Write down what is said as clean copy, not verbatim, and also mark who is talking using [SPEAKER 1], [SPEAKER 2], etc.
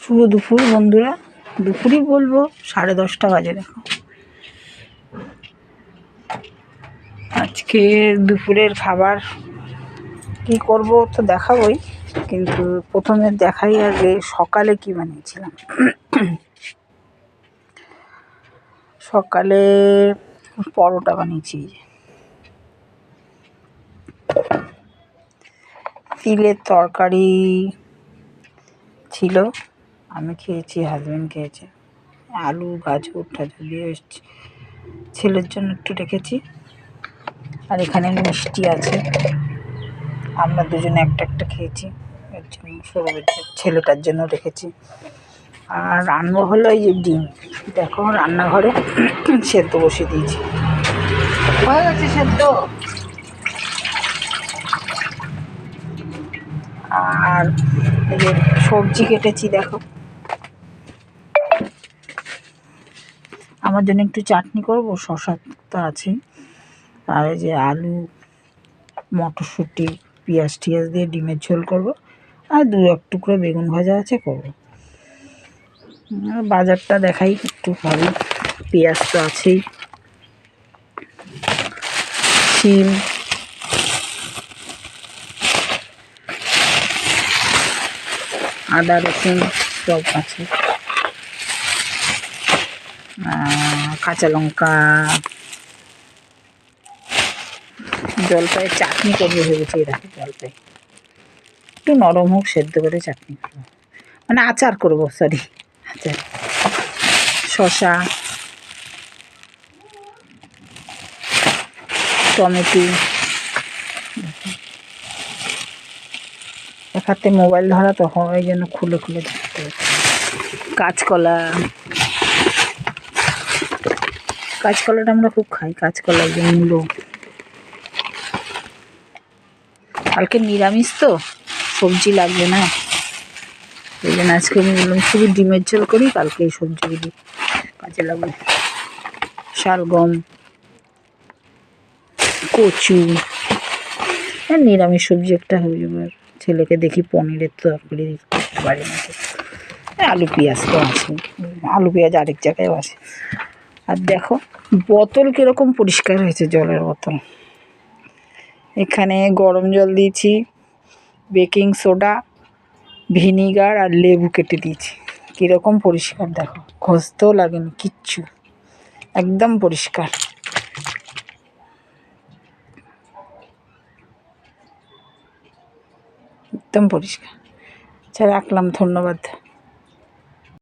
[SPEAKER 1] শুভ দুপুর বন্ধুরা, দুপুরই বলবো, 10:30 বাজে। দেখো আজকে দুপুরের খাবার কি করব তো দেখাবই, কিন্তু প্রথমে দেখাই আগে সকালে কি বানিয়েছিলাম। সকালে পরোটা বানিয়েছি, তিলের তরকারি ছিল, আমি খেয়েছি, হাজব্যান্ড খেয়েছে। আলু গাজর টাজর দিয়ে ছেলের জন্য একটু রেখেছি, আর এখানে মিষ্টি আছে, আমরা দুজনে একটা একটা খেয়েছি, এর জন্য সৌরভের ছেলেটার জন্য রেখেছি। আর রান্না হলো এই যে ডিম, দেখো রান্নাঘরে সেদ্ধ বসিয়ে দিয়েছি, হয়ে গেছে সেদ্ধ। আর এই যে সবজি কেটেছি, দেখো আমার জন্য একটু চাটনি করব, শসা তো আছেই, আর এই যে আলু মটরশুঁটি পেঁয়াজ টিয়াজ দিয়ে ডিমের ঝোল করব, আর 2-1 টুকরো বেগুন ভাজা আছে, করব। বাজারটা দেখাই একটু ভালো, পেঁয়াজ তো আছেই, শিম, আদা রসুন সব আছে, কাঁচা লঙ্কা, জলপাইয়ের চাটনি করবো ভেবেছি। দেখো জলপাই একটু নরম হোক, সেদ্ধ করে চাটনি করবো, মানে আচার করব, সরি আচার। শসা, টমেটো, এক হাতে মোবাইল ধরা তো হয়, যেন খুলে খুলে দেখতে হচ্ছে। কাঁচকলা, কাঁচকলাটা আমরা খুব খাই, কাঁচকলা, যে মূলো। কালকে নিরামিষ তো, সবজি লাগবে না, এই জন্য আজকে আমি বললাম শুধু ডিমের ঝোল করি, কালকে এই সবজিগুলি কাজে লাগবে। শালগম, কচু, নিরামিষ সবজি একটা হয়ে যাবে। আর ছেলেকে দেখি পনিরের তরকারি করতে পারি নাকি। আলু পেঁয়াজ তো আছে, আলু পেঁয়াজ আরেক জায়গায়ও আছে। আর দেখো বোতল কীরকম পরিষ্কার হয়েছে, জলের বোতল। এখানে গরম জল দিয়েছি, বেকিং সোডা, ভিনিগার আর লেবু কেটে দিয়েছি, কীরকম পরিষ্কার দেখো, ঘষতেও লাগেনি কিচ্ছু, একদম পরিষ্কার, একদম পরিষ্কার। আচ্ছা রাখলাম, ধন্যবাদ।